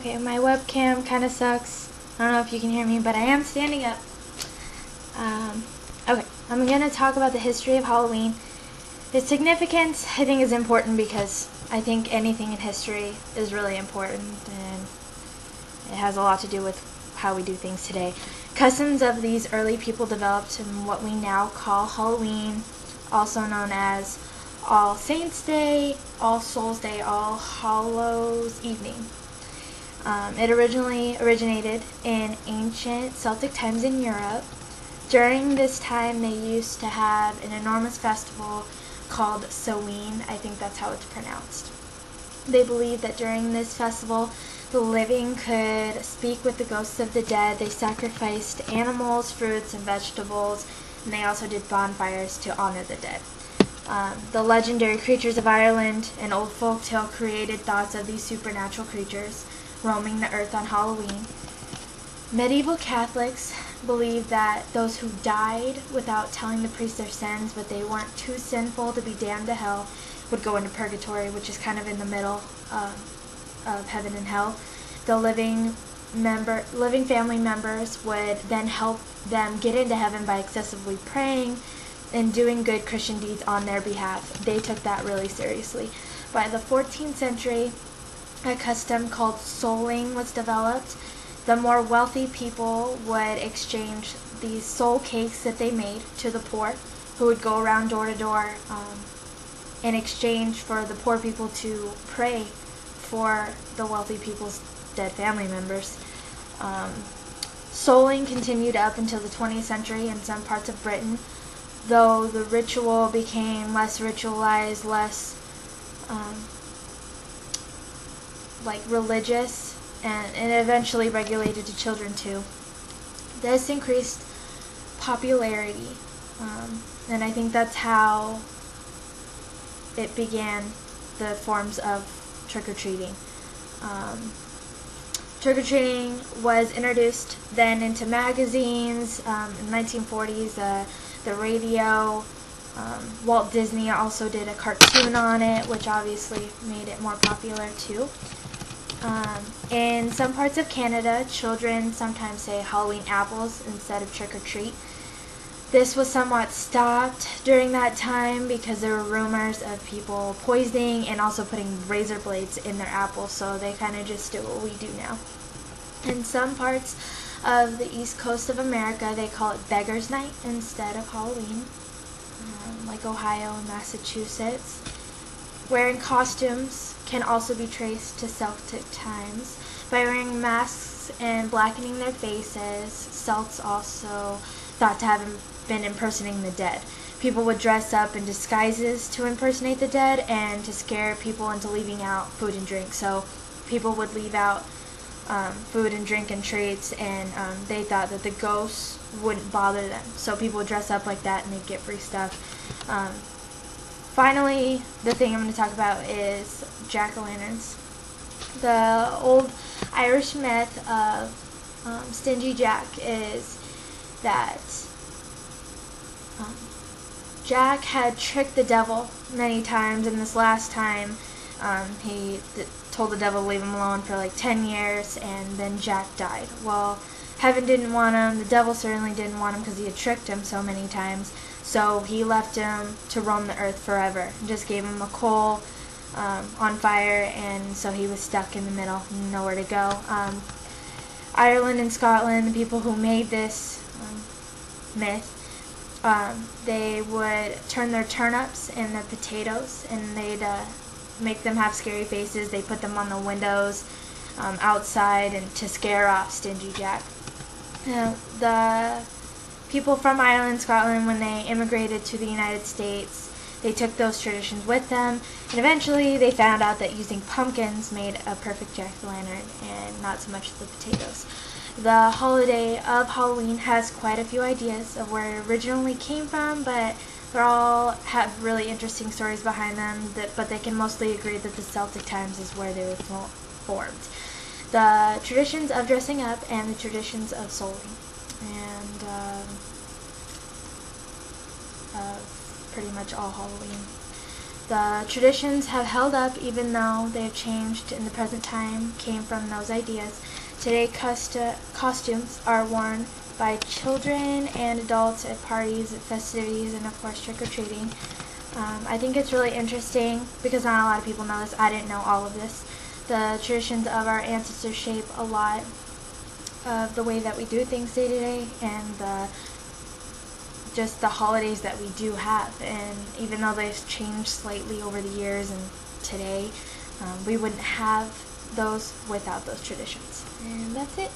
Okay, my webcam kind of sucks. I don't know if you can hear me, but I am standing up. Okay, I'm going to talk about the history of Halloween. Its significance, I think, is important because I think anything in history is really important, and it has a lot to do with how we do things today. Customs of these early people developed in what we now call Halloween, also known as All Saints' Day, All Souls' Day, All Hallows' Evening. It originally originated in ancient Celtic times in Europe. During this time, they used to have an enormous festival called Samhain. I think that's how it's pronounced. They believed that during this festival, the living could speak with the ghosts of the dead. They sacrificed animals, fruits, and vegetables, and they also did bonfires to honor the dead. The legendary creatures of Ireland, an old folk tale, created thoughts of these supernatural creatures roaming the earth on Halloween. Medieval Catholics believed that those who died without telling the priest their sins, but they weren't too sinful to be damned to hell, would go into purgatory, which is kind of in the middle of heaven and hell. The living family members would then help them get into heaven by excessively praying and doing good Christian deeds on their behalf. They took that really seriously. By the 14th century, a custom called souling was developed. The more wealthy people would exchange these soul cakes that they made to the poor, who would go around door to door in exchange for the poor people to pray for the wealthy people's dead family members. Souling continued up until the 20th century in some parts of Britain, though the ritual became less ritualized, less religious, and it eventually regulated to children too. This increased popularity, and I think that's how it began the forms of trick-or-treating. Trick-or-treating was introduced then into magazines in the 1940s, the radio. Walt Disney also did a cartoon on it, which obviously made it more popular too. In some parts of Canada, children sometimes say Halloween apples instead of trick-or-treat. This was somewhat stopped during that time because there were rumors of people poisoning and also putting razor blades in their apples, so they kind of just do what we do now. In some parts of the east coast of America, they call it Beggar's Night instead of Halloween, like Ohio and Massachusetts. Wearing costumes can also be traced to Celtic times. By wearing masks and blackening their faces, Celts also thought to have been impersonating the dead. People would dress up in disguises to impersonate the dead and to scare people into leaving out food and drink. So people would leave out food and drink and treats, and they thought that the ghosts wouldn't bother them. So people would dress up like that and they'd get free stuff. Finally, the thing I'm going to talk about is jack-o'-lanterns. The old Irish myth of Stingy Jack is that Jack had tricked the devil many times, and this last time he told the devil to leave him alone for like 10 years, and then Jack died. Well, heaven didn't want him, the devil certainly didn't want him because he had tricked him so many times, so he left him to roam the earth forever. Just gave him a coal on fire, and so he was stuck in the middle, nowhere to go. Ireland and Scotland, the people who made this myth, they would turn their turnips and their potatoes, and they'd make them have scary faces. They put them on the windows outside and to scare off Stingy Jack. The people from Ireland, Scotland, when they immigrated to the United States, they took those traditions with them, and eventually they found out that using pumpkins made a perfect jack-o'-lantern and not so much the potatoes. The holiday of Halloween has quite a few ideas of where it originally came from, but they all have really interesting stories behind them, but they can mostly agree that the Celtic times is where they were formed. The traditions of dressing up and the traditions of souling, and pretty much all Halloween. The traditions have held up even though they have changed in the present time, came from those ideas. Today, costumes are worn by children and adults at parties, at festivities, and of course trick-or-treating. I think it's really interesting because not a lot of people know this. I didn't know all of this. The traditions of our ancestors shape a lot of the way that we do things day to day, and just the holidays that we do have. And even though they've changed slightly over the years and today, we wouldn't have those without those traditions. And that's it.